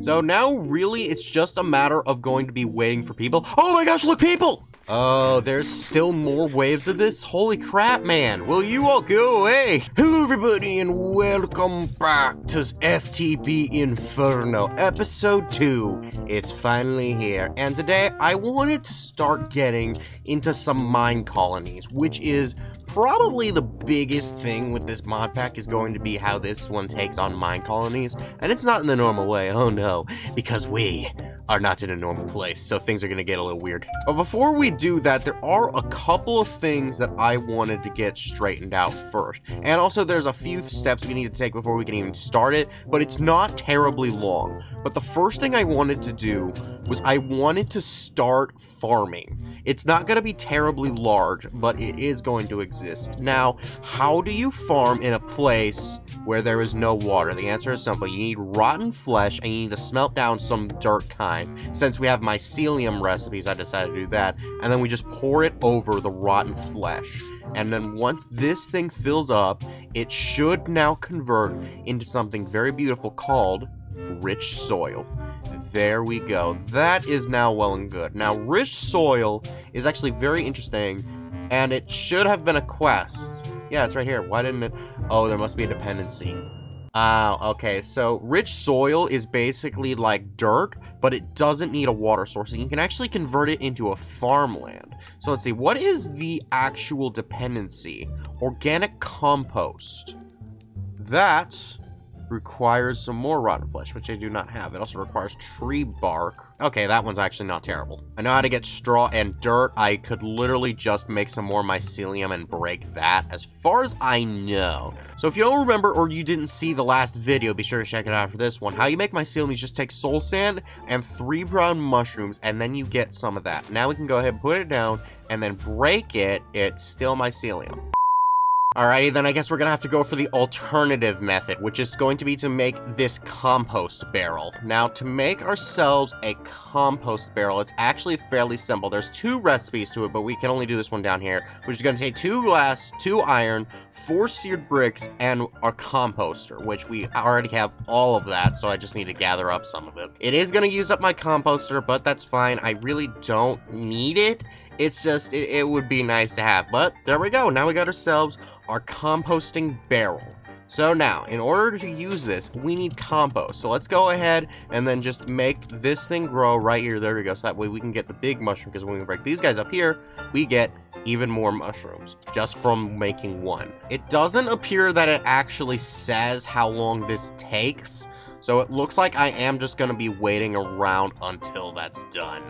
So now really it's just a matter of going to be waiting for people. Oh my gosh, look, people! Oh, there's still more waves of this? Holy crap, man. Will you all go away? Hello, everybody, and welcome back to FTB Inferno, episode 2. It's finally here, and today I wanted to start getting into some mine colonies, which is probably the biggest thing with this mod pack is going to be how this one takes on mine colonies, and it's not in the normal way, oh no, because we are not in a normal place, so things are gonna get a little weird. But before we do that, there are a couple of things that I wanted to get straightened out first. And also there's a few steps we need to take before we can even start it, but it's not terribly long. But the first thing I wanted to do was I wanted to start farming. It's not gonna be terribly large, but it is going to exist. Now, how do you farm in a place where there is no water? The answer is simple. You need rotten flesh, and you need to smelt down some dirt kind. Since we have mycelium recipes, I decided to do that, and then we just pour it over the rotten flesh. And then once this thing fills up, it should now convert into something very beautiful called rich soil. There we go. That is now well and good. Now, rich soil is actually very interesting, and it should have been a quest. Yeah, it's right here. Why didn't it? Oh, there must be a dependency. Okay, so rich soil is basically like dirt, but it doesn't need a water source, and you can actually convert it into a farmland. So let's see, what is the actual dependency? Organic compost. That requires some more rotten flesh, which I do not have. It also requires tree bark. Okay, that one's actually not terrible. I know how to get straw and dirt. I could literally just make some more mycelium and break that, as far as I know. So if you don't remember or you didn't see the last video, be sure to check it out for this one. How you make mycelium is just take soul sand and 3 brown mushrooms, and then you get some of that. Now we can go ahead and put it down and then break it. It's still mycelium. Alrighty, then I guess we're gonna have to go for the alternative method, which is going to be to make this compost barrel. Now, to make ourselves a compost barrel, it's actually fairly simple. There's 2 recipes to it, but we can only do this one down here, which is gonna take 2 glass, 2 iron, 4 seared bricks, and our composter, which we already have all of that, so I just need to gather up some of it. It is gonna use up my composter, but that's fine. I really don't need it. It's just, it would be nice to have, but there we go. Now we got ourselves our composting barrel. So now, in order to use this, we need compost. So let's go ahead and then just make this thing grow right here. There we go. So that way we can get the big mushroom, because when we break these guys up here, we get even more mushrooms just from making one. It doesn't appear that it actually says how long this takes. So it looks like I am just going to be waiting around until that's done.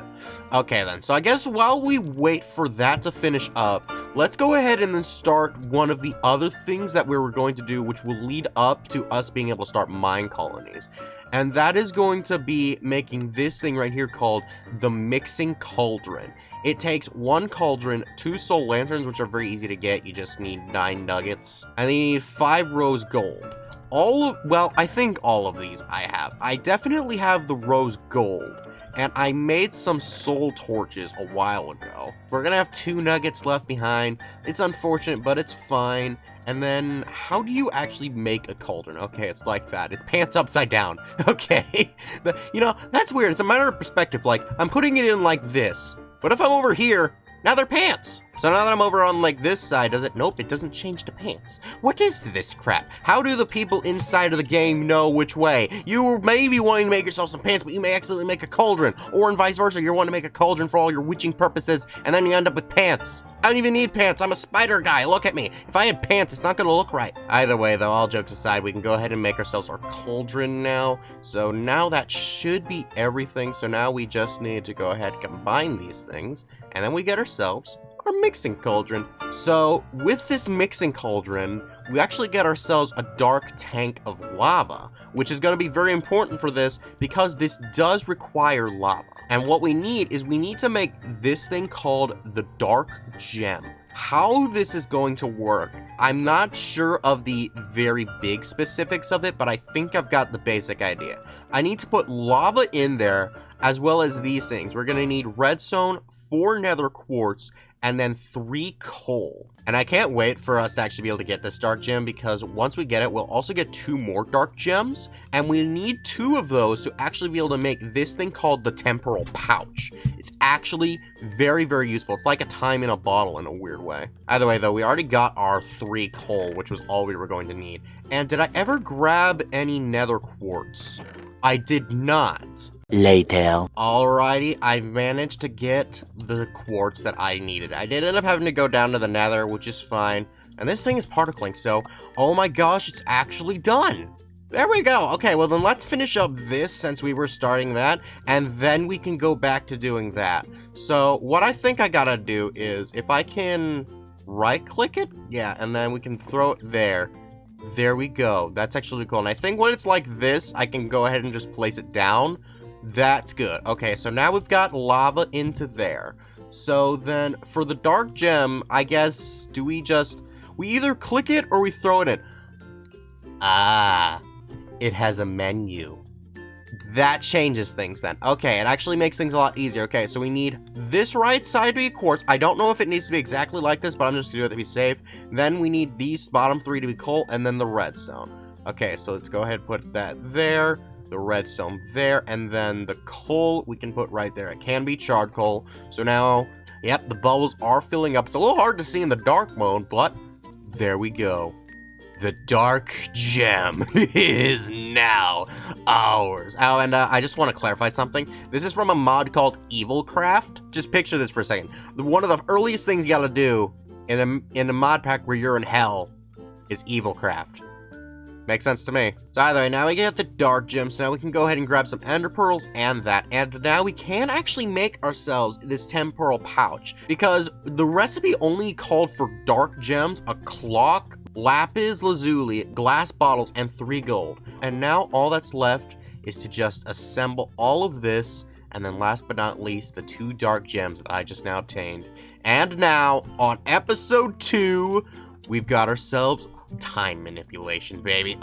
Okay then, so I guess while we wait for that to finish up, let's go ahead and then start one of the other things that we were going to do, which will lead up to us being able to start mine colonies. And that is going to be making this thing right here called the mixing cauldron. It takes 1 cauldron, 2 soul lanterns, which are very easy to get. You just need 9 nuggets. And then you need 5 rose gold. Well, I think all of these I have. I definitely have the rose gold, and I made some soul torches a while ago. We're gonna have 2 nuggets left behind. It's unfortunate, but it's fine. And then, how do you actually make a cauldron? Okay, it's like that. It's pants upside down. Okay. You know, that's weird. It's a matter of perspective. Like, I'm putting it in like this. But if I'm over here, now they're pants. So now that I'm over on, like, this side, does it? Nope, it doesn't change to pants. What is this crap? How do the people inside of the game know which way? You may be wanting to make yourself some pants, but you may accidentally make a cauldron. Or, and vice versa, you're wanting to make a cauldron for all your witching purposes, and then you end up with pants. I don't even need pants. I'm a spider guy. Look at me. If I had pants, it's not going to look right. Either way, though, all jokes aside, we can go ahead and make ourselves our cauldron now. So now that should be everything. So now we just need to go ahead and combine these things, and then we get ourselves our mixing cauldron. So with this mixing cauldron, we actually get ourselves a dark tank of lava, which is going to be very important for this because this does require lava. And what we need is we need to make this thing called the dark gem. How this is going to work, I'm not sure of the very big specifics of it, but I think I've got the basic idea. I need to put lava in there as well as these things. We're going to need redstone, 4 nether quartz, and then 3 coal. And I can't wait for us to actually be able to get this dark gem, because once we get it, we'll also get 2 more dark gems, and we need 2 of those to actually be able to make this thing called the temporal pouch. It's actually very, very useful. It's like a time in a bottle in a weird way. Either way, though, we already got our 3 coal, which was all we were going to need. And did I ever grab any nether quartz? I did not. Later. Alrighty, I managed to get the quartz that I needed. I did end up having to go down to the nether, which is fine. And this thing is particling, so, oh my gosh, it's actually done. There we go. Okay, well then let's finish up this since we were starting that, and then we can go back to doing that. So, what I think I gotta do is, if I can right-click it, yeah, and then we can throw it there. There we go. That's actually cool. And I think when it's like this, I can go ahead and just place it down. That's good. Okay, so now we've got lava into there. So then for the dark gem, I guess, we either click it or we throw it in? Ah, it has a menu. That changes things then. Okay, it actually makes things a lot easier. Okay, so we need this right side to be quartz. I don't know if it needs to be exactly like this, but I'm just gonna do it to be safe. Then we need these bottom 3 to be coal, and then the redstone. Okay, so let's go ahead and put that there, the redstone there, and then the coal we can put right there. It can be charcoal. So now, yep, the bubbles are filling up. It's a little hard to see in the dark mode, but there we go. The dark gem is now ours. Oh, and I just want to clarify something. This is from a mod called Evilcraft. Just picture this for a second. One of the earliest things you gotta do in a mod pack where you're in hell is Evilcraft. Makes sense to me. So either way, now we get the dark gem, so now we can go ahead and grab some ender pearls and that. And now we can actually make ourselves this temporal pouch, because the recipe only called for dark gems, a clock, lapis lazuli, glass bottles, and 3 gold. And now all that's left is to just assemble all of this, and then last but not least, the 2 dark gems that I just now obtained. And now, on episode 2, we've got ourselves time manipulation, baby.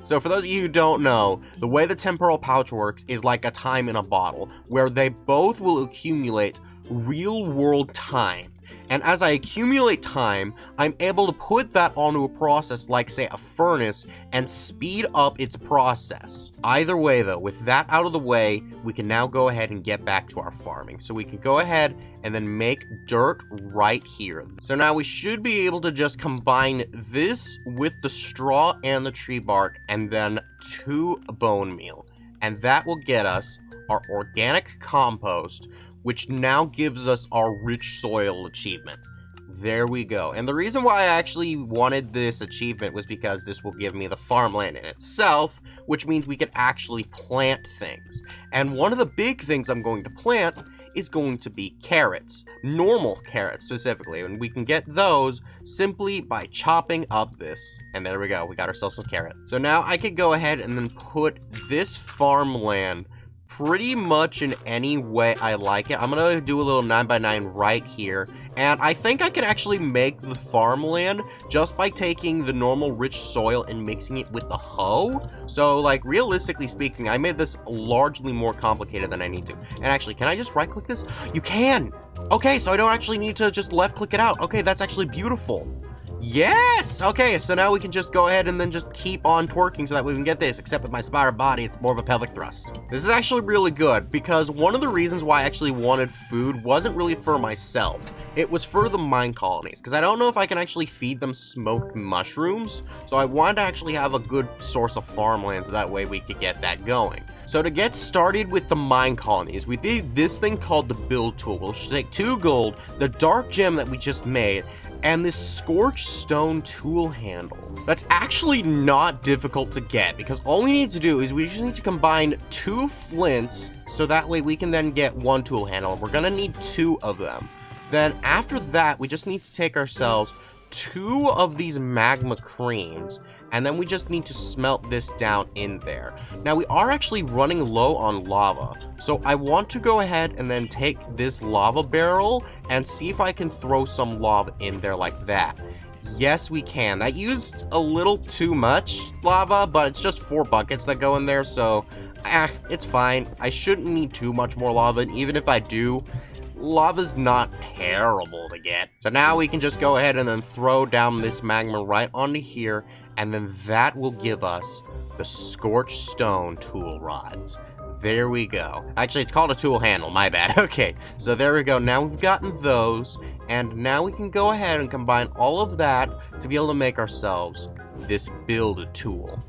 So for those of you who don't know, the way the temporal pouch works is like a time in a bottle, where they both will accumulate real world time. And as I accumulate time, I'm able to put that onto a process like, say, a furnace and speed up its process. Either way, though, with that out of the way, we can now go ahead and get back to our farming. So we can go ahead and then make dirt right here. So now we should be able to just combine this with the straw and the tree bark, and then 2 bone meal. And that will get us our organic compost, which now gives us our rich soil achievement. There we go. And the reason why I actually wanted this achievement was because this will give me the farmland in itself, which means we can actually plant things. And one of the big things I'm going to plant is going to be carrots. Normal carrots, specifically. And we can get those simply by chopping up this. And there we go. We got ourselves some carrots. So now I could go ahead and then put this farmland pretty much in any way I like it. I'm gonna do a little 9x9 right here, and I think I can actually make the farmland just by taking the normal rich soil and mixing it with the hoe. So, like, realistically speaking, I made this largely more complicated than I need to. And actually, can I just right click this? You can! Okay, so I don't actually need to just left click it out. Okay, that's actually beautiful. Yes! Okay, so now we can just go ahead and then just keep on twerking so that we can get this, except with my spider body, it's more of a pelvic thrust. This is actually really good, because one of the reasons why I actually wanted food wasn't really for myself. It was for the mine colonies, because I don't know if I can actually feed them smoked mushrooms, so I wanted to actually have a good source of farmland so that way we could get that going. So to get started with the mine colonies, we did this thing called the build tool. We'll take 2 gold, the dark gem that we just made, and this scorched stone tool handle. That's actually not difficult to get, because all we need to do is we just need to combine 2 flints, so that way we can then get 1 tool handle, and we're gonna need 2 of them. Then after that, we just need to take ourselves 2 of these magma creams, and then we just need to smelt this down in there. Now, we are actually running low on lava, so I want to go ahead and then take this lava barrel and see if I can throw some lava in there like that. Yes, we can. That used a little too much lava, but it's just 4 buckets that go in there, so it's fine. I shouldn't need too much more lava, and even if I do, lava's not terrible to get. So now we can just go ahead and then throw down this magma right onto here, and then that will give us the scorched stone tool rods. There we go. Actually, it's called a tool handle, my bad. Okay, so there we go. Now we've gotten those, and now we can go ahead and combine all of that to be able to make ourselves this build tool.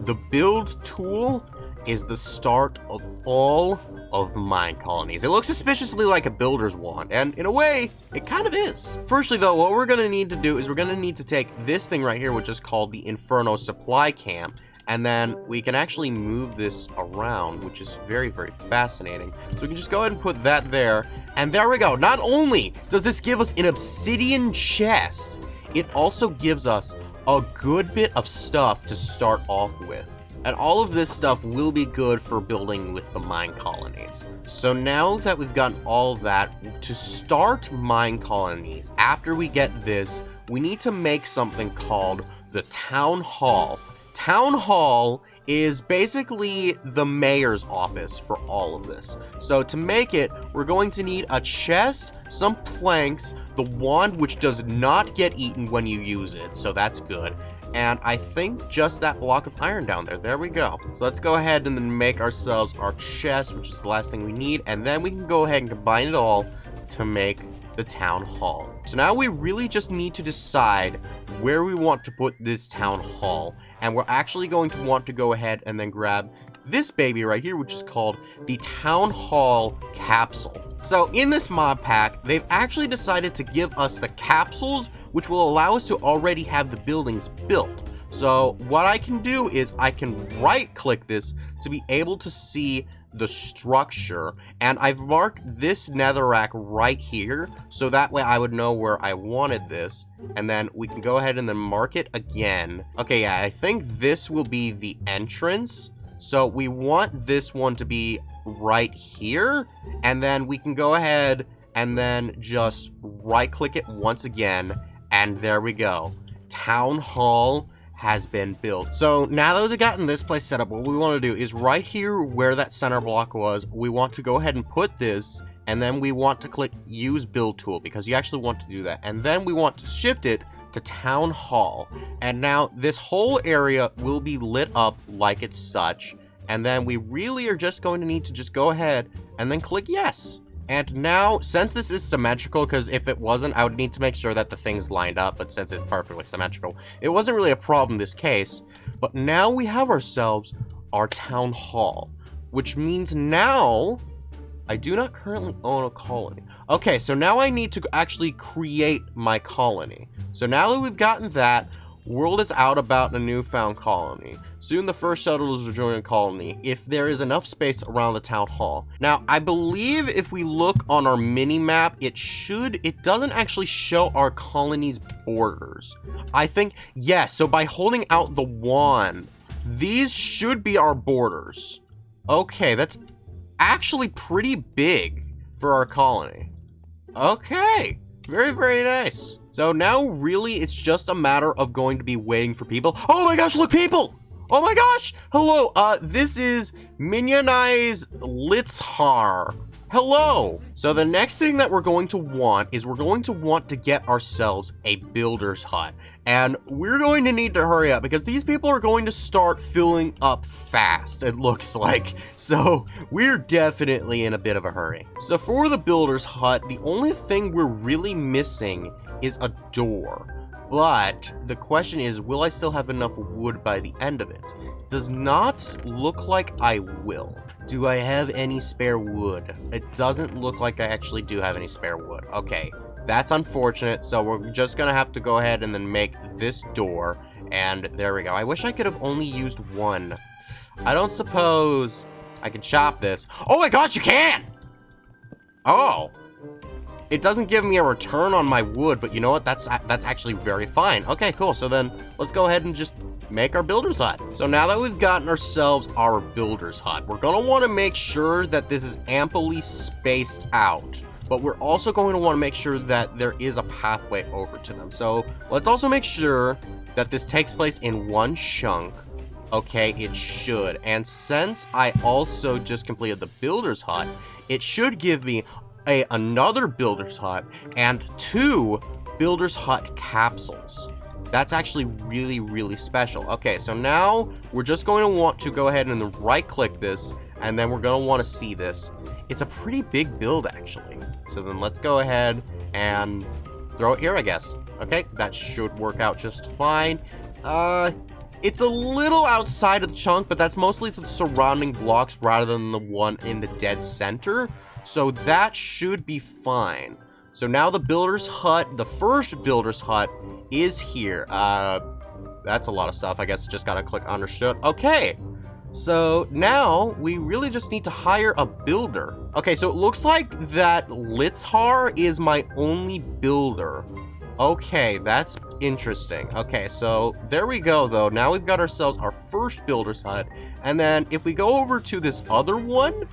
The build tool is the start of all of Minecolonies. It looks suspiciously like a builder's wand, and in a way, it kind of is. Firstly though, what we're gonna need to do is we're gonna need to take this thing right here, which is called the Inferno Supply Camp, and then we can actually move this around, which is very, very fascinating. So we can just go ahead and put that there, and there we go. Not only does this give us an obsidian chest, it also gives us a good bit of stuff to start off with. And all of this stuff will be good for building with the Minecolonies. So now that we've gotten all of that, to start Minecolonies, after we get this, we need to make something called the Town Hall. Town Hall is basically the mayor's office for all of this. So to make it, we're going to need a chest, some planks, the wand, which does not get eaten when you use it, so that's good. And I think just that block of iron down there. There we go. So let's go ahead and then make ourselves our chest, which is the last thing we need, and then we can go ahead and combine it all to make the town hall. So now we really just need to decide where we want to put this town hall. And we're actually going to want to go ahead and then grab this baby right here, which is called the Town Hall Capsule. So in this mod pack, they've actually decided to give us the capsules, which will allow us to already have the buildings built. So what I can do is I can right click this to be able to see the structure, and I've marked this netherrack right here, so that way I would know where I wanted this, and then we can go ahead and then mark it again. Okay, yeah, I think this will be the entrance, so we want this one to be right here, and then we can go ahead and then just right click it once again, and there we go. Town Hall has been built. So now that we've gotten this place set up, what we want to do is right here where that center block was, we want to go ahead and put this, and then we want to click use build tool because you actually want to do that, and then we want to shift it to Town Hall, and now this whole area will be lit up like it's such, and then we really are just going to need to just go ahead and then click yes. And now, since this is symmetrical, because if it wasn't, I would need to make sure that the things lined up, but since it's perfectly symmetrical, it wasn't really a problem in this case. But now we have ourselves our town hall, which means now I do not currently own a colony. Okay, so now I need to actually create my colony. So now that we've gotten that, word is out about a newfound colony. Soon the first settlers will join a colony if there is enough space around the town hall. Now, I believe if we look on our mini map, it doesn't actually show our colony's borders. I think, yes, so by holding out the wand, these should be our borders. Okay, that's actually pretty big for our colony. Okay, very, very nice. So now really it's just a matter of going to be waiting for people. Oh my gosh, look, people! Oh my gosh! Hello, this is Minecolonies Litzhar. Hello! So the next thing that we're going to want is we're going to want to get ourselves a builder's hut. And we're going to need to hurry up because these people are going to start filling up fast, it looks like. So we're definitely in a bit of a hurry. So for the builder's hut, the only thing we're really missing is a door. But the question is, will I still have enough wood by the end of it? Does not look like I will. Do I have any spare wood? It doesn't look like I actually do have any spare wood. Okay, that's unfortunate. So we're just gonna have to go ahead and then make this door. And there we go. I wish I could have only used one. I don't suppose I can chop this. Oh my gosh, you can! Oh. It doesn't give me a return on my wood, but you know what? That's actually very fine. Okay, cool. So then let's go ahead and just make our builder's hut. So now that we've gotten ourselves our builder's hut, we're going to want to make sure that this is amply spaced out. But we're also going to want to make sure that there is a pathway over to them. So let's also make sure that this takes place in one chunk. Okay, it should. And since I also just completed the builder's hut, it should give me another builder's hut and 2 builder's hut capsules. That's actually really, really special. Okay, so now we're just going to want to go ahead and right-click this, and then we're going to want to see this. It's a pretty big build, actually. So then let's go ahead and throw it here, I guess. Okay, that should work out just fine. It's a little outside of the chunk, but that's mostly the surrounding blocks rather than the one in the dead center. So that should be fine. So now the builder's hut, the first builder's hut, is here. That's a lot of stuff. I guess I just gotta click understood. Okay. So now we really just need to hire a builder. Okay, so it looks like that Litzhar is my only builder. Okay, that's interesting. Okay, so there we go, though. Now we've got ourselves our first builder's hut. And then if we go over to this other one,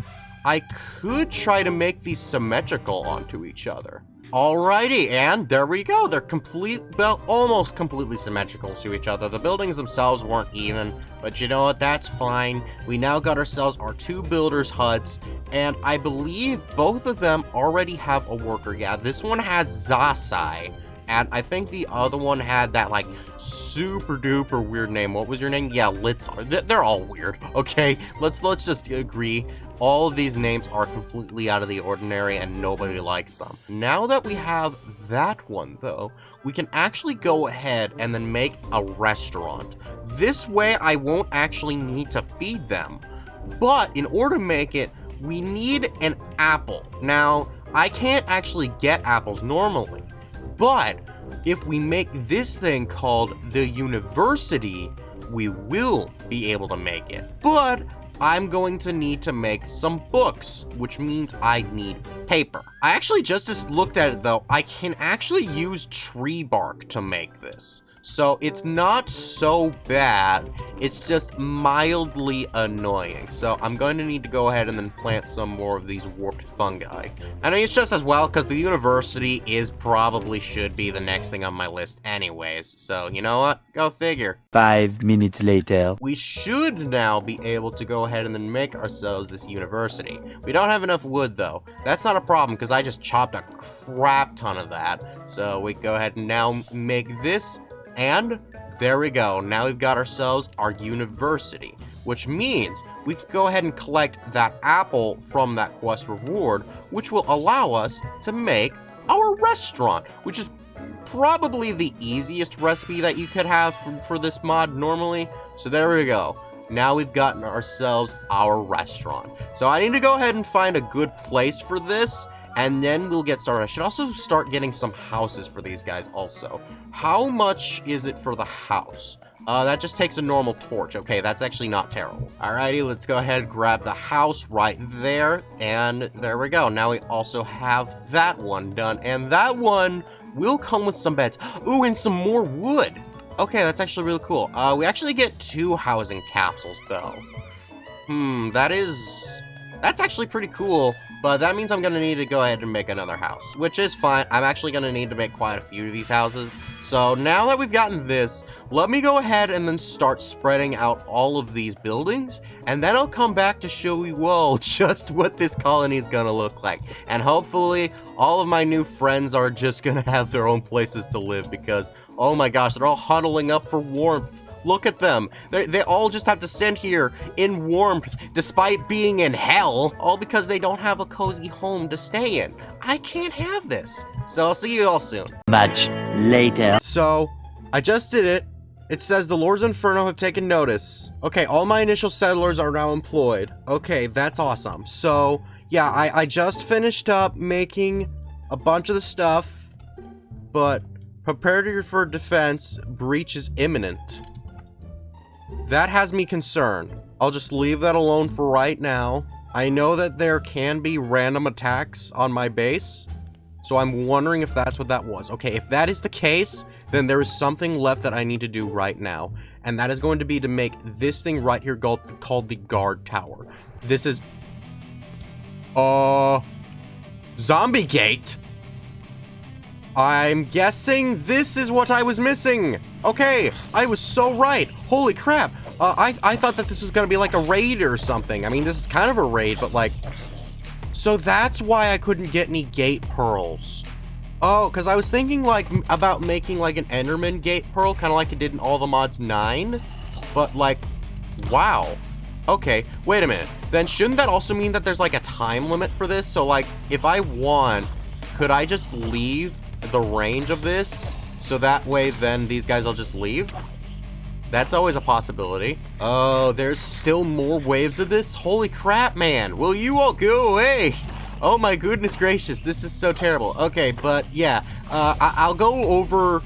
I could try to make these symmetrical onto each other. Alrighty, and there we go. They're almost completely symmetrical to each other. The buildings themselves weren't even, but you know what? That's fine. We now got ourselves our 2 builders' huts, and I believe both of them already have a worker. Yeah, this one has Zasai. And I think the other one had that, like, super duper weird name. What was your name? Yeah, Litzhar. They're all weird, okay? Let's just agree. All of these names are completely out of the ordinary and nobody likes them. Now that we have that one, though, we can actually go ahead and then make a restaurant. This way, I won't actually need to feed them. But in order to make it, we need an apple. Now, I can't actually get apples normally. But if we make this thing called the university, we will be able to make it. But I'm going to need to make some books, which means I need paper. I actually just looked at it, though. I can actually use tree bark to make this. So it's not so bad, it's just mildly annoying. So I'm going to need to go ahead and then plant some more of these warped fungi. I know it's just as well because the university probably should be the next thing on my list anyways. So you know what? Go figure. 5 minutes later. We should now be able to go ahead and then make ourselves this university. We don't have enough wood though. That's not a problem because I just chopped a crap ton of that. So we go ahead and now make this. And there we go. Now we've got ourselves our university, which means we can go ahead and collect that apple from that quest reward, which will allow us to make our restaurant, which is probably the easiest recipe that you could have for this mod normally. So there we go. Now we've gotten ourselves our restaurant. So I need to go ahead and find a good place for this, and then we'll get started. I should also start getting some houses for these guys also. How much is it for the house? That just takes a normal torch. Okay, that's actually not terrible. Alrighty, let's go ahead and grab the house right there. And there we go. Now we also have that one done. And that one will come with some beds. Ooh, and some more wood. Okay, that's actually really cool. We actually get 2 housing capsules, though. That's actually pretty cool. But that means I'm going to need to go ahead and make another house, which is fine. I'm actually going to need to make quite a few of these houses. So now that we've gotten this, let me go ahead and then start spreading out all of these buildings. And then I'll come back to show you all just what this colony is going to look like. And hopefully all of my new friends are just going to have their own places to live because, oh my gosh, they're all huddling up for warmth. Look at them. They all just have to sit here in warmth despite being in hell, all because they don't have a cozy home to stay in. I can't have this. So I'll see you all soon. Much later. So, I just did it. It says the Lords of Inferno have taken notice. Okay, all my initial settlers are now employed. Okay, that's awesome. So, yeah, I just finished up making a bunch of the stuff, but prepare for defense. Breach is imminent. That has me concerned. I'll just leave that alone for right now. I know that there can be random attacks on my base, so I'm wondering if that's what that was. Okay, if that is the case, then there is something left that I need to do right now, and that is going to be to make this thing right here called the guard tower. This is... Zombie gate? I'm guessing this is what I was missing. Okay, I was so right. Holy crap. I thought that this was gonna be like a raid or something. I mean, this is kind of a raid, but like... So that's why I couldn't get any gate pearls. Oh, because I was thinking like about making like an Enderman gate pearl, kind of like it did in All the Mods 9. But like, wow. Okay, wait a minute. Then shouldn't that also mean that there's like a time limit for this? So like, if I want, could I just leave the range of this? So that way then these guys will just leave? That's always a possibility. Oh, there's still more waves of this? Holy crap, man. Will you all go away? Oh my goodness gracious, this is so terrible. Okay, but yeah, I'll go over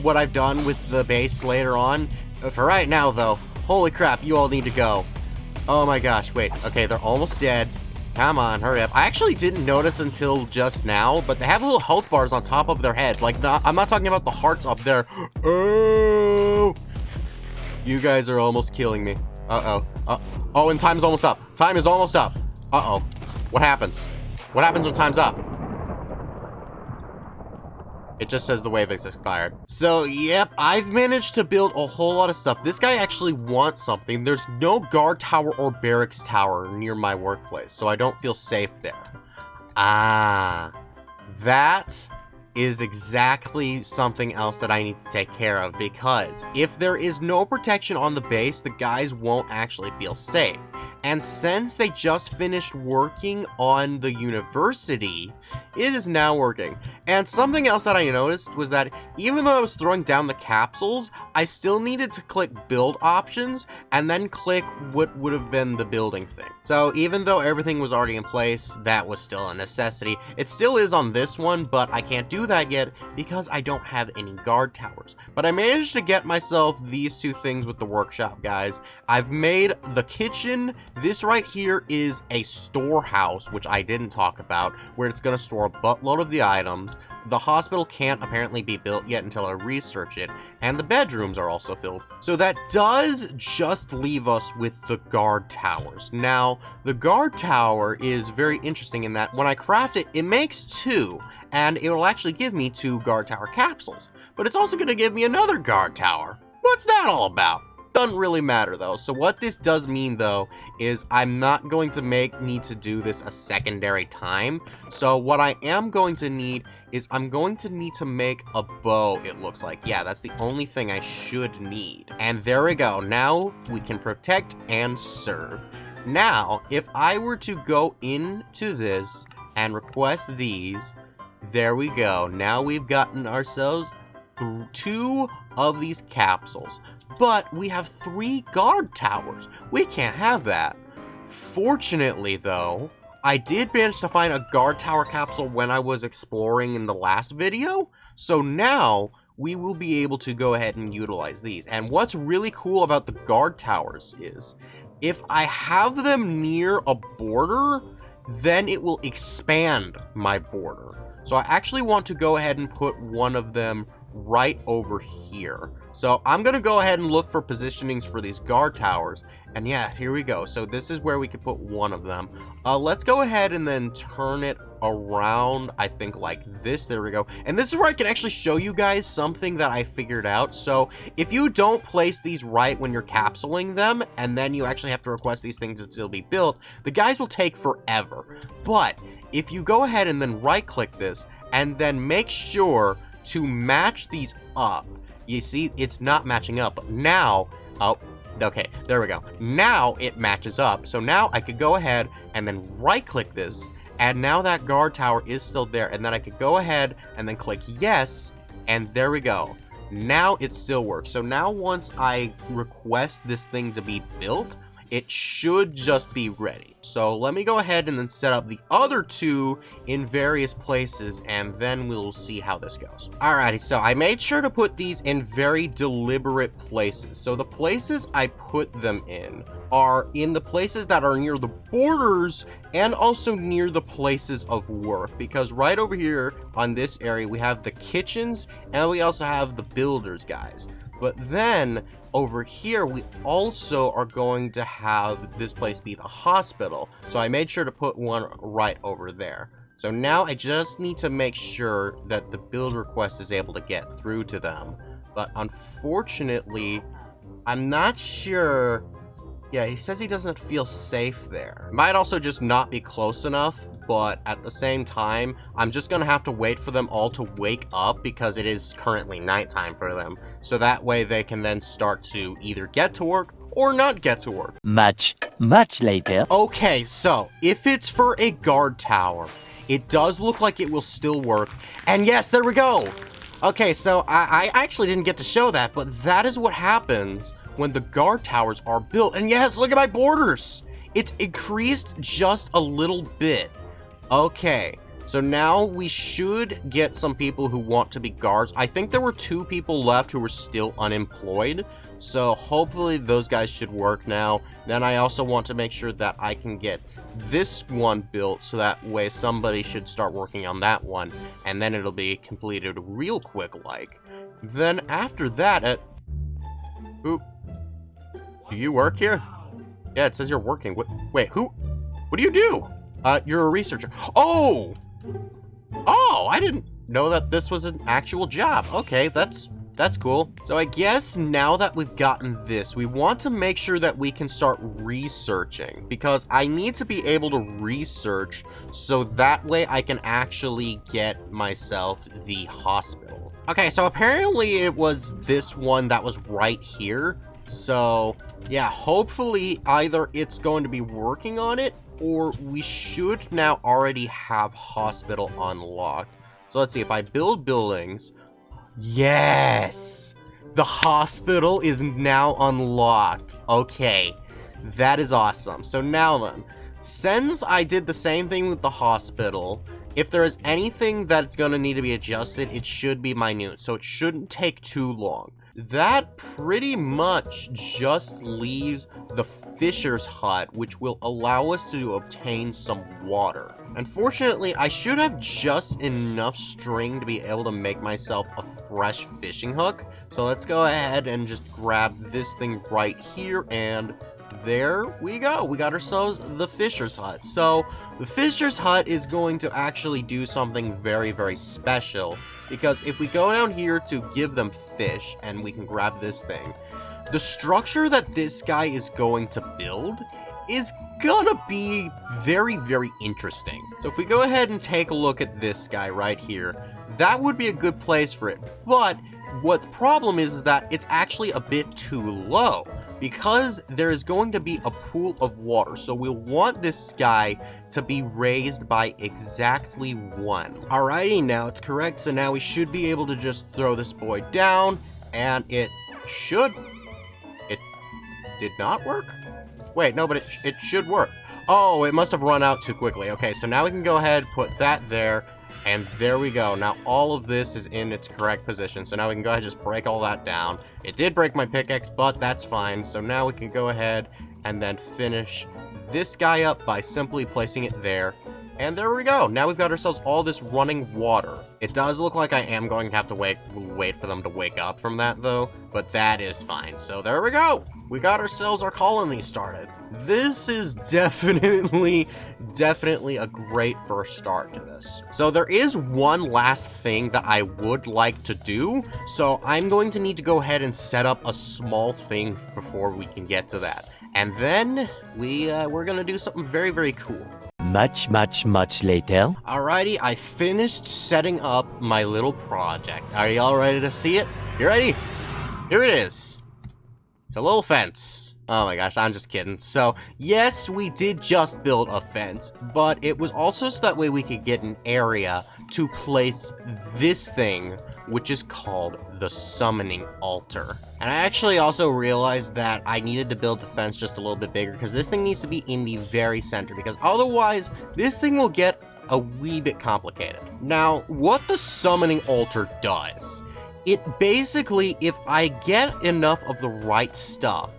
what I've done with the base later on. For right now though, holy crap, you all need to go. Oh my gosh, wait, okay, they're almost dead. Come on, hurry up. I actually didn't notice until just now, but they have little health bars on top of their heads. Like, I'm not talking about the hearts up there. Oh! You guys are almost killing me. Uh-oh. Oh, and time's almost up. Time is almost up. Uh-oh. What happens? What happens when time's up? It just says the wave has expired. So, yep, I've managed to build a whole lot of stuff. This guy actually wants something. There's no guard tower or barracks tower near my workplace, so I don't feel safe there. Ah, that is exactly something else that I need to take care of, because if there is no protection on the base, the guys won't actually feel safe. And since they just finished working on the university, it is now working. And something else that I noticed was that even though I was throwing down the capsules, I still needed to click build options and then click what would have been the building thing. So even though everything was already in place, that was still a necessity. It still is on this one, but I can't do that yet because I don't have any guard towers. But I managed to get myself these two things with the workshop, guys. I've made the kitchen. This right here is a storehouse, which I didn't talk about, where it's going to store a buttload of the items. The hospital can't apparently be built yet until I research it, and the bedrooms are also filled. So that does just leave us with the guard towers. Now, the guard tower is very interesting in that when I craft it, it makes 2, and it will actually give me 2 guard tower capsules. But it's also going to give me another guard tower. What's that all about? Doesn't really matter though. So what this does mean though is I'm not going to need to do this a secondary time. So what I am going to need is I'm going to need to make a bow, it looks like. Yeah, that's the only thing I should need. And there we go. Now we can protect and serve. Now, if I were to go into this and request these, there we go. Now we've gotten ourselves 2 of these capsules. But we have 3 guard towers. We can't have that. Fortunately, though, I did manage to find a guard tower capsule when I was exploring in the last video. So now we will be able to go ahead and utilize these. And what's really cool about the guard towers is if I have them near a border, then it will expand my border. So I actually want to go ahead and put one of them right over here. So I'm gonna go ahead and look for positionings for these guard towers, and yeah, here we go. So this is where we could put one of them. Let's go ahead and then turn it around, I think like this. There we go. And this is where I can actually show you guys something that I figured out. So if you don't place these right when you're capsuling them, and then you actually have to request these things to still be built, the guys will take forever. But if you go ahead and then right click this and then make sure to match these up. You see, it's not matching up. But now, oh, okay, there we go. Now it matches up. So now I could go ahead and then right click this, and now that guard tower is still there. And then I could go ahead and then click yes, and there we go. Now it still works. So now once I request this thing to be built, it should just be ready. So let me go ahead and then set up the other 2 in various places, and then we'll see how this goes. Alrighty, so I made sure to put these in very deliberate places. So the places I put them in are in the places that are near the borders and also near the places of work, because right over here on this area we have the kitchens and we also have the builders guys. But then over here, we also are going to have this place be the hospital. So I made sure to put one right over there. So now I just need to make sure that the build request is able to get through to them. But unfortunately, I'm not sure. Yeah, he says he doesn't feel safe there. Might also just not be close enough, but at the same time, I'm just gonna have to wait for them all to wake up because it is currently nighttime for them. So that way they can then start to either get to work or not get to work. Much later. Okay, so if it's for a guard tower, it does look like it will still work. And yes, there we go. Okay, so I actually didn't get to show that, but that is what happens when the guard towers are built. And yes, look at my borders. It's increased just a little bit. Okay, so now we should get some people who want to be guards. I think there were 2 people left who were still unemployed. So hopefully those guys should work now. Then I also want to make sure that I can get this one built so that way somebody should start working on that one. And then it'll be completed real quick like. Then after that, Oop. Do you work here? Yeah, it says you're working. Wait, who? What do you do? You're a researcher. Oh! Oh, I didn't know that this was an actual job. Okay, that's cool. So I guess now that we've gotten this, we want to make sure that we can start researching because I need to be able to research so that way I can actually get myself the hospital. Okay, so apparently it was this one that was right here. So yeah, hopefully either it's going to be working on it or we should now already have hospital unlocked. So let's see, if I build buildings, yes! The hospital is now unlocked. Okay, that is awesome. So now then, since I did the same thing with the hospital, if there is anything that's going to need to be adjusted, it should be minute, so it shouldn't take too long. That pretty much just leaves the fisher's hut, which will allow us to obtain some water. Unfortunately, I should have just enough string to be able to make myself a fresh fishing hook. So let's go ahead and just grab this thing right here, and there we go. We got ourselves the fisher's hut. So the fisher's hut is going to actually do something very, very special, because if we go down here to give them fish and we can grab this thing, the structure that this guy is going to build is gonna be very, very interesting. So if we go ahead and take a look at this guy right here, that would be a good place for it. But what the problem is that it's actually a bit too low, because there is going to be a pool of water. So we'll want this guy to be raised by exactly 1. Alrighty, now it's correct. So now we should be able to just throw this boy down, and it should... It did not work? Wait, no, but it should work. Oh, it must have run out too quickly. Okay, so now we can go ahead, put that there, and there we go. Now all of this is in its correct position. So now we can go ahead and just break all that down. It did break my pickaxe, but that's fine. So now we can go ahead and then finish this guy up by simply placing it there. And there we go. Now we've got ourselves all this running water. It does look like I am going to have to wait for them to wake up from that though, but that is fine. So there we go. We got ourselves our colony started. This is definitely a great first start to this. So there is one last thing that I would like to do. So I'm going to need to go ahead and set up a small thing before we can get to that. And then we're gonna do something very, very cool. Much later. Alrighty, I finished setting up my little project. Are y'all ready to see it? You ready? Here it is. It's a little fence. Oh my gosh, I'm just kidding. So, yes, we did just build a fence, but it was also so that way we could get an area to place this thing, which is called the summoning altar. And I actually also realized that I needed to build the fence just a little bit bigger because this thing needs to be in the very center, because otherwise this thing will get a wee bit complicated. Now, what the summoning altar does, it basically, if I get enough of the right stuff,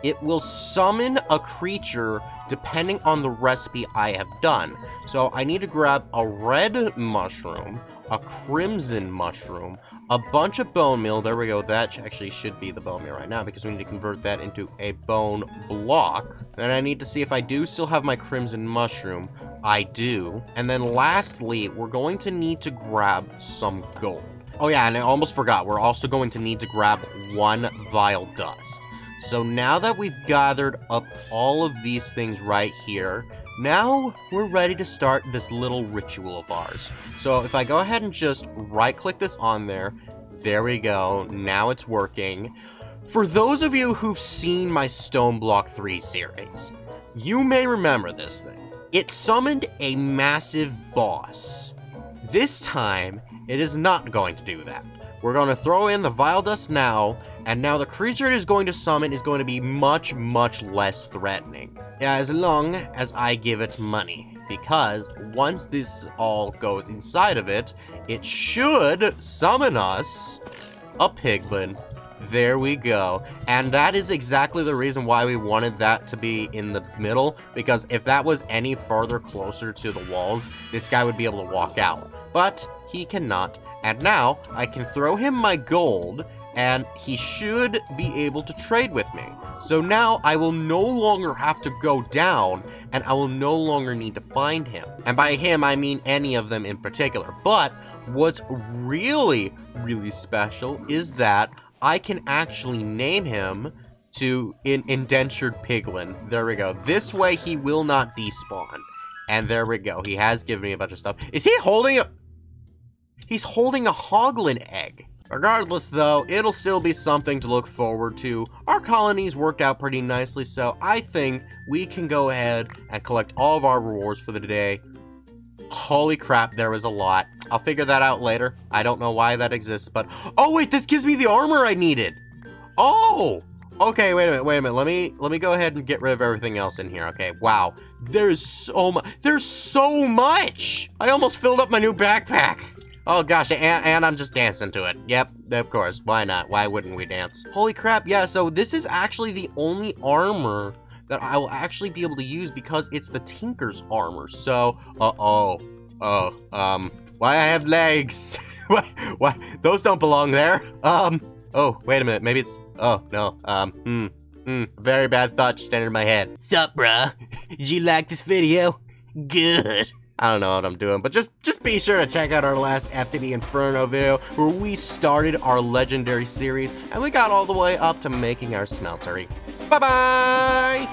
it will summon a creature depending on the recipe I have done. So I need to grab a red mushroom, a crimson mushroom, a bunch of bone meal. There we go. That actually should be the bone meal right now because we need to convert that into a bone block. Then I need to see if I do still have my crimson mushroom. I do. And then lastly, we're going to need to grab some gold. Oh yeah, and I almost forgot. We're also going to need to grab 1 vile dust. So now that we've gathered up all of these things right here, now we're ready to start this little ritual of ours. So if I go ahead and just right-click this on there, there we go, now it's working. For those of you who've seen my Stone Block 3 series, you may remember this thing. It summoned a massive boss. This time, it is not going to do that. We're going to throw in the Vile Dust now, and now the creature it is going to summon is going to be much, much less threatening. As long as I give it money. Because once this all goes inside of it, it should summon us a piglin. There we go. And that is exactly the reason why we wanted that to be in the middle, because if that was any further closer to the walls, this guy would be able to walk out. But he cannot. And now I can throw him my gold, and he should be able to trade with me. So now I will no longer have to go down, and I will no longer need to find him. And by him, I mean any of them in particular. But what's really, really special is that I can actually name him to an indentured piglin. There we go. This way he will not despawn. And there we go. He has given me a bunch of stuff. Is he holding a... He's holding a hoglin egg. Regardless, though, it'll still be something to look forward to. Our colonies worked out pretty nicely, so I think we can go ahead and collect all of our rewards for the day. Holy crap, there was a lot. I'll figure that out later. I don't know why that exists, but... Oh, wait, this gives me the armor I needed! Oh! Okay, wait a minute. Let me go ahead and get rid of everything else in here, okay? Wow. There's so much! I almost filled up my new backpack! Oh gosh, and I'm just dancing to it. Yep, of course. Why not? Why wouldn't we dance? Holy crap, yeah, so this is actually the only armor that I will actually be able to use because it's the Tinker's armor. So, why I have legs? Why? Those don't belong there. Oh, wait a minute, maybe it's, oh, no, very bad thought just entered my head. Sup, bruh? Did you like this video? Good. I don't know what I'm doing, but just be sure to check out our last FTB Inferno video where we started our legendary series and we got all the way up to making our smeltery. Bye-bye!